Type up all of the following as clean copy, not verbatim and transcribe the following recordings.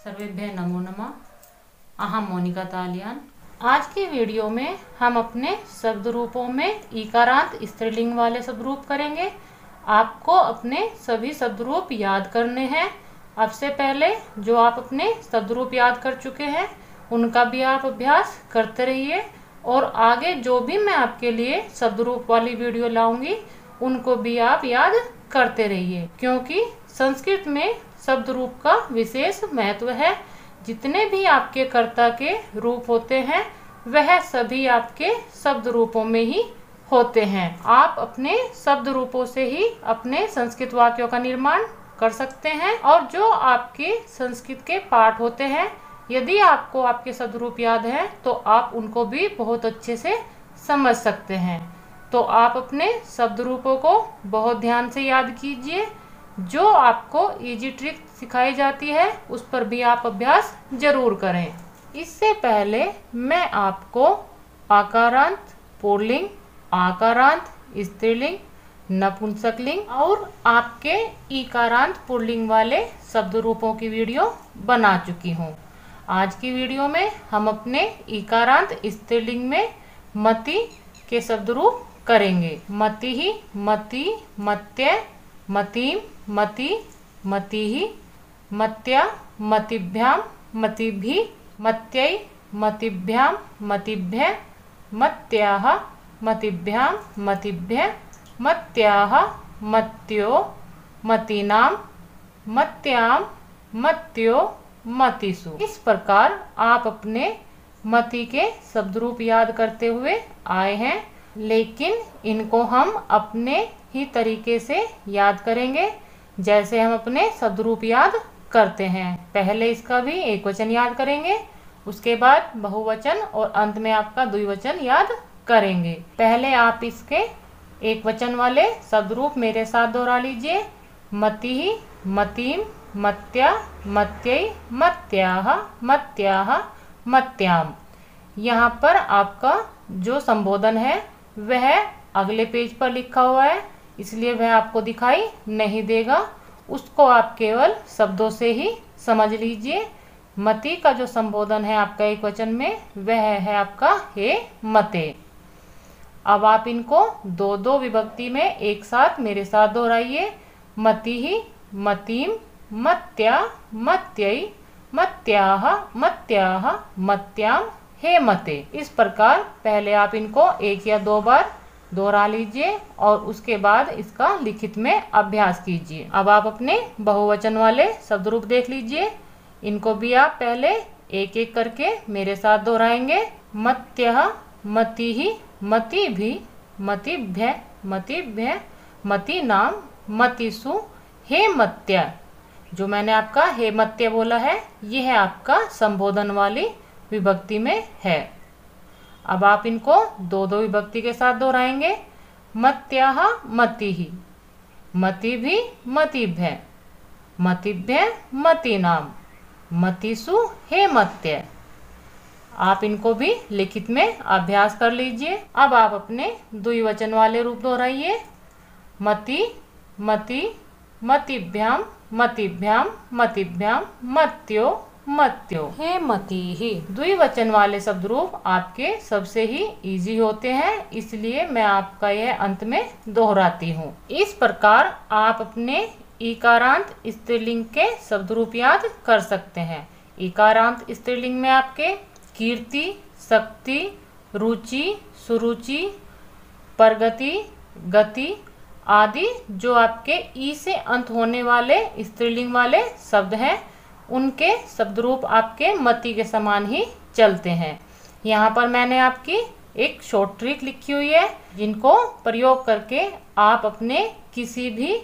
सर्वेभ्यः नमो नमः। अहम मोनिका तालियान। आज के वीडियो में हम अपने शब्द रूपों में ईकारांत स्त्रीलिंग वाले शब्द रूप करेंगे। आपको अपने सभी शब्द रूप याद करने हैं। अब से पहले जो आप अपने शब्द रूप याद कर चुके हैं उनका भी आप अभ्यास करते रहिए, और आगे जो भी मैं आपके लिए शब्द रूप वाली वीडियो लाऊंगी उनको भी आप याद करते रहिए, क्योंकि संस्कृत में शब्द रूप का विशेष महत्व है। जितने भी आपके कर्ता के रूप होते हैं वह सभी आपके शब्द रूपों में ही होते हैं। आप अपने शब्द रूपों से ही अपने संस्कृत वाक्यों का निर्माण कर सकते हैं, और जो आपके संस्कृत के पाठ होते हैं यदि आपको आपके शब्द रूप याद है तो आप उनको भी बहुत अच्छे से समझ सकते हैं। तो आप अपने शब्द रूपों को बहुत ध्यान से याद कीजिए। जो आपको इजी ट्रिक सिखाई जाती है उस पर भी आप अभ्यास जरूर करें। इससे पहले मैं आपको आकारांत पुल्लिंग, आकारांत स्त्रीलिंग, नपुंसकलिंग और आपके ईकारांत पुल्लिंग वाले शब्द रूपों की वीडियो बना चुकी हूँ। आज की वीडियो में हम अपने ईकारांत स्त्रीलिंग में मति के शब्द रूप करेंगे। मति ही, मति, मत्य, मतिम, मति, मतिहि, मत्या, मतिभ्याम, मतिभि, मत्यै, मतिभ्याम, मतिभ्य, मत्याः, मतिभ्याम, मतिभ्य, मत्याः, मत्यो, मतीनाम, मत्याम, मत्यो, मतिषु। इस प्रकार आप अपने मति के शब्द रूप याद करते हुए आए हैं, लेकिन इनको हम अपने ही तरीके से याद करेंगे जैसे हम अपने शब्द रूप याद करते हैं। पहले इसका भी एक वचन याद करेंगे, उसके बाद बहुवचन और अंत में आपका द्विवचन याद करेंगे। पहले आप इसके एक वचन वाले शब्द रूप मेरे साथ दोहरा लीजिए। मतिहि, मतिम, मत्या, मत्यै, मत्याः, मत्याः, मत्याम। यहाँ पर आपका जो संबोधन है वह अगले पेज पर लिखा हुआ है, इसलिए वह आपको दिखाई नहीं देगा। उसको आप केवल शब्दों से ही समझ लीजिए। मति का जो संबोधन है आपका एक वचन में वह है आपका हे मते। अब आप इनको दो दो विभक्ति में एक साथ मेरे साथ दोहराइए। मतिहि, मतिम, मत्या, मत्यै, मत्याः, मत्याः, मत्याम, हे मते। इस प्रकार पहले आप इनको एक या दो बार दोहरा लीजिए और उसके बाद इसका लिखित में अभ्यास कीजिए। अब आप अपने बहुवचन वाले शब्द रूप देख लीजिए। इनको भी आप पहले एक एक करके मेरे साथ दोहराएंगे। मत्यः, मतिहि, मतिभि, मतिभ्य, मतिभ्य, मतीनाम, मतिषु, हे मत्य। जो मैंने आपका हे मत्य बोला है यह आपका संबोधन वाली विभक्ति में है। अब आप इनको दो दो विभक्ति के साथ दोहराएंगे। मत्याः, मतिहि, मतिभि, मतिभ्य, मतिभ्य, मतीनाम, मतिषु, हे मत्य। आप इनको भी लिखित में अभ्यास कर लीजिए। अब आप अपने द्विवचन वाले रूप दोहराइए। मति, मति, मतिभ्याम, मतिभ्याम, मतिभ्याम, मत्यो, मत्यो, हे मतिहि। द्विवचन वाले शब्द रूप आपके सबसे ही इजी होते हैं, इसलिए मैं आपका यह अंत में दोहराती हूँ। इस प्रकार आप अपने ईकारांत स्त्रीलिंग के शब्द रूप याद कर सकते हैं। ईकारांत स्त्रीलिंग में आपके कीर्ति, शक्ति, रुचि, सुरुचि, प्रगति, गति आदि जो आपके ई से अंत होने वाले स्त्रीलिंग वाले शब्द हैं उनके शब्द रूप आपके मति के समान ही चलते हैं। यहाँ पर मैंने आपकी एक शॉर्ट ट्रिक लिखी हुई है जिनको प्रयोग करके आप अपने किसी भी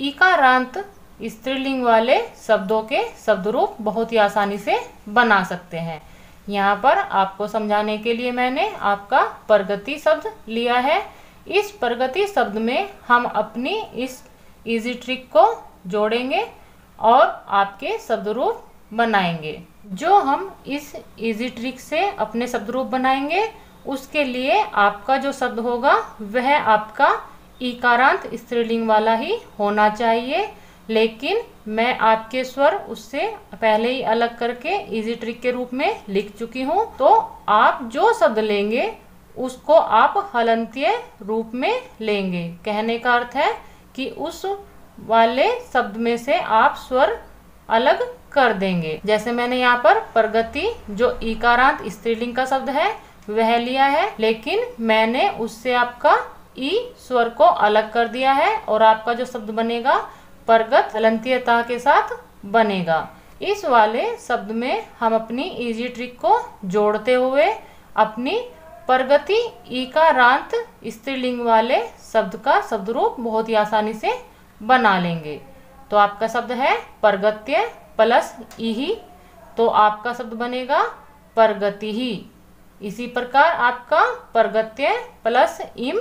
ईकारांत स्त्रीलिंग वाले शब्दों के शब्द रूप बहुत ही आसानी से बना सकते हैं। यहाँ पर आपको समझाने के लिए मैंने आपका प्रगति शब्द लिया है। इस प्रगति शब्द में हम अपनी इस इजी ट्रिक को जोड़ेंगे और आपके शब्द रूप बनाएंगे। जो हम इस इजी ट्रिक से अपने शब्द रूप बनाएंगे उसके लिए आपका जो शब्द होगा वह आपका ईकारांत स्त्रीलिंग वाला ही होना चाहिए। लेकिन मैं आपके स्वर उससे पहले ही अलग करके इजी ट्रिक के रूप में लिख चुकी हूँ। तो आप जो शब्द लेंगे उसको आप हलंतीय रूप में लेंगे। कहने का अर्थ है कि उस वाले शब्द में से आप स्वर अलग कर देंगे। जैसे मैंने यहाँ पर प्रगति जो ईकारांत स्त्रीलिंग का शब्द है वह लिया है, लेकिन मैंने उससे आपका ई स्वर को अलग कर दिया है और आपका जो शब्द बनेगा परगत हलंतीयता के साथ बनेगा। इस वाले शब्द में हम अपनी इजी ट्रिक को जोड़ते हुए अपनी परगति ईकारांत स्त्रीलिंग वाले शब्द का शब्द रूप बहुत ही आसानी से बना लेंगे। तो आपका शब्द है परगत्य प्लस इही, तो आपका शब्द बनेगा परगति ही। इसी प्रकार आपका परगत्य प्लस इम,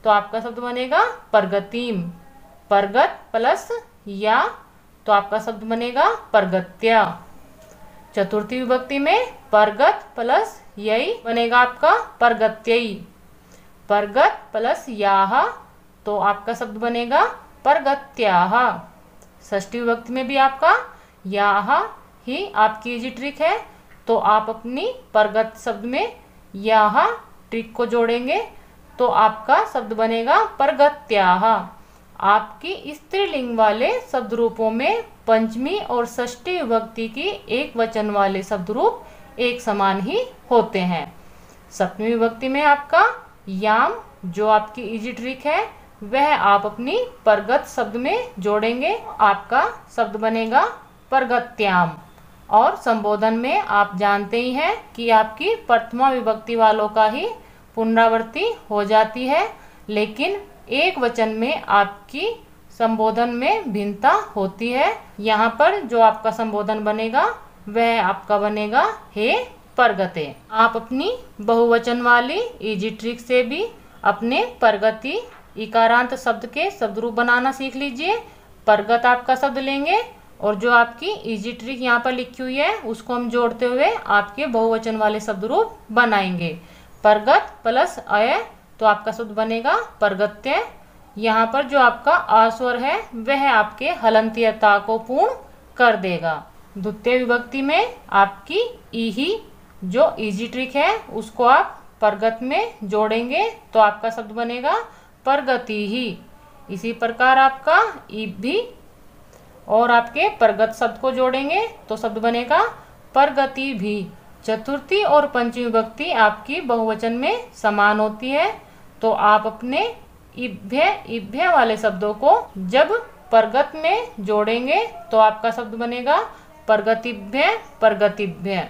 तो आपका शब्द बनेगा परगतिम। परगत प्लस या, तो आपका शब्द बनेगा परगत्या। चतुर्थी विभक्ति में परगत प्लस यही बनेगा आपका परगत्यई। परगत प्लस याह, तो आपका शब्द बनेगा परगत्याह। षष्ठी विभक्ति में भी आपका याह ही आपकी इजी ट्रिक है, तो आप अपनी परगत शब्द में याह ट्रिक को जोड़ेंगे तो आपका शब्द बनेगा परगत्याह। आपकी स्त्रीलिंग वाले शब्द रूपों में पंचमी और षष्ठी विभक्ति की एक वचन वाले शब्द रूप एक समान ही होते हैं। सप्तमी विभक्ति में आपका याम जो आपकी इजी ट्रिक है वह आप अपनी परगत शब्द में जोड़ेंगे, आपका शब्द बनेगा परगत्याम। और संबोधन में आप जानते ही हैं कि आपकी प्रथमा विभक्ति वालों का ही पुनरावृत्ति हो जाती है, लेकिन एक वचन में आपकी संबोधन में भिन्नता होती है। यहाँ पर जो आपका संबोधन बनेगा वह आपका बनेगा हे परगते। आप अपनी बहुवचन वाली इजी ट्रिक से भी अपने परगति इकारांत शब्द के शब्द रूप बनाना सीख लीजिए। परगत आपका शब्द लेंगे और जो आपकी इजी ट्रिक यहाँ पर लिखी हुई है उसको हम जोड़ते हुए आपके बहुवचन वाले शब्द रूप बनाएंगे। परगत प्लस अय, तो आपका शब्द बनेगा परगत्य। यहाँ पर जो आपका आस्वर है वह आपके हलंतीयता को पूर्ण कर देगा। द्वितीय विभक्ति में आपकी इही जो इजी ट्रिक है उसको आप परगत में जोड़ेंगे तो आपका शब्द बनेगा परगति ही। इसी प्रकार आपका ईब भी और आपके परगत शब्द को जोड़ेंगे तो शब्द बनेगा परगति भी। चतुर्थी और पंचमी विभक्ति आपकी बहुवचन में समान होती है, तो आप अपने इभ्य वाले शब्दों को जब परगत में जोड़ेंगे तो आपका शब्द बनेगा परगतिभ्य परगतिभ्य।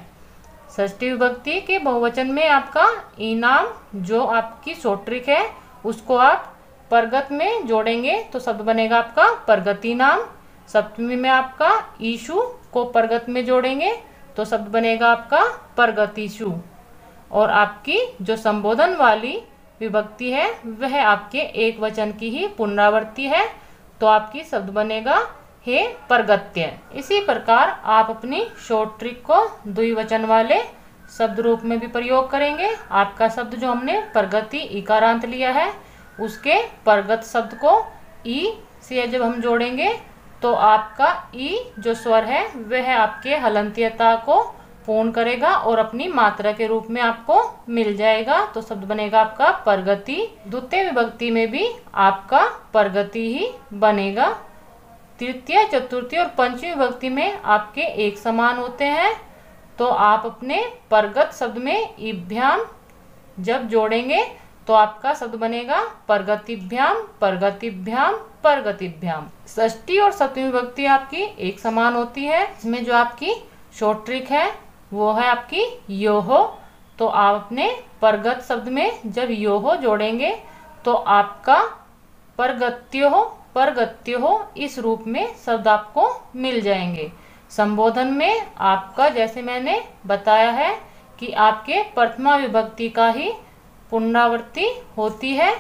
षष्ठी विभक्ति के बहुवचन में आपका इनाम जो आपकी शॉर्ट ट्रिक है उसको आप परगत में जोड़ेंगे तो शब्द बनेगा आपका परगति नाम। सप्तमी में आपका ईशु को परगत में जोड़ेंगे तो शब्द बनेगा आपका परगतिशु। और आपकी जो संबोधन वाली विभक्ति है वह आपके एक वचन की ही पुनरावृत्ति है, तो आपकी शब्द बनेगा हे परगत्य। इसी प्रकार आप अपनी शॉर्ट ट्रिक को द्विवचन वाले शब्द रूप में भी प्रयोग करेंगे। आपका शब्द जो हमने परगति इकारांत लिया है उसके परगत शब्द को ई से जब हम जोड़ेंगे तो आपका ई जो स्वर है वह आपके हलंतीयता को पूर्ण करेगा और अपनी मात्रा के रूप में आपको मिल जाएगा, तो शब्द बनेगा आपका परगति। द्वितीय विभक्ति में भी आपका परगति ही बनेगा। तृतीय, चतुर्थी और पंचमी विभक्ति में आपके एक समान होते हैं, तो आप अपने परगत शब्द में इभ्याम जब जोड़ेंगे तो आपका शब्द बनेगा परगतिभ्याम परगतिभ्याम परगतिभ्याम। षष्ठी और सप्तमी विभक्ति आपकी एक समान होती है, इसमें जो आपकी शॉर्ट ट्रिक है वो है आपकी योहो, तो आप अपने परगत शब्द में जब योहो जोड़ेंगे तो आपका परगत्योहो परगत्योहो इस रूप में शब्द आपको मिल जाएंगे। संबोधन में आपका जैसे मैंने बताया है कि आपके प्रथमा विभक्ति का ही पुनरावृत्ति होती है,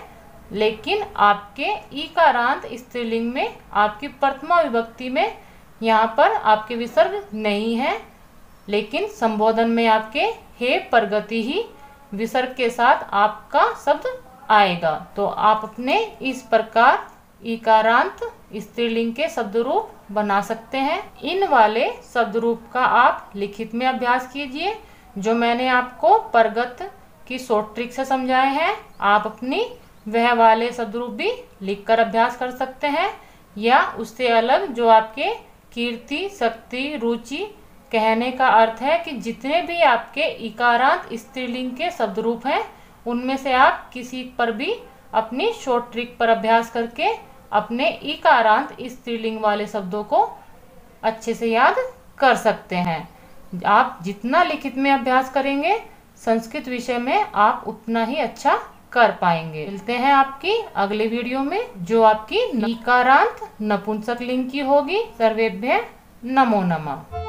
लेकिन आपके ईकारांत स्त्रीलिंग में आपकी प्रथमा विभक्ति में यहाँ पर आपके विसर्ग नहीं है, लेकिन संबोधन में आपके हे परगति ही विसर्ग के साथ आपका शब्द आएगा। तो आप अपने इस प्रकार ईकारांत स्त्रीलिंग के शब्द रूप बना सकते हैं। इन वाले शब्द रूप का आप लिखित में अभ्यास कीजिए। जो मैंने आपको परगत की शॉर्ट ट्रिक से समझाए हैं, आप अपनी वह वाले शब्द रूप भी लिखकर अभ्यास कर सकते हैं, या उससे अलग जो आपके कीर्ति, शक्ति, रुचि कहने का अर्थ है कि जितने भी आपके इकारांत स्त्रीलिंग के शब्द रूप हैं, उनमें से आप किसी पर भी अपनी शॉर्ट ट्रिक पर अभ्यास करके अपने इकारांत स्त्रीलिंग वाले शब्दों को अच्छे से याद कर सकते हैं। आप जितना लिखित में अभ्यास करेंगे, संस्कृत विषय में आप उतना ही अच्छा कर पाएंगे। मिलते हैं आपकी अगले वीडियो में, जो आपकी इकारांत नपुंसक लिंग की होगी। सर्वेभ्यः नमो नमः।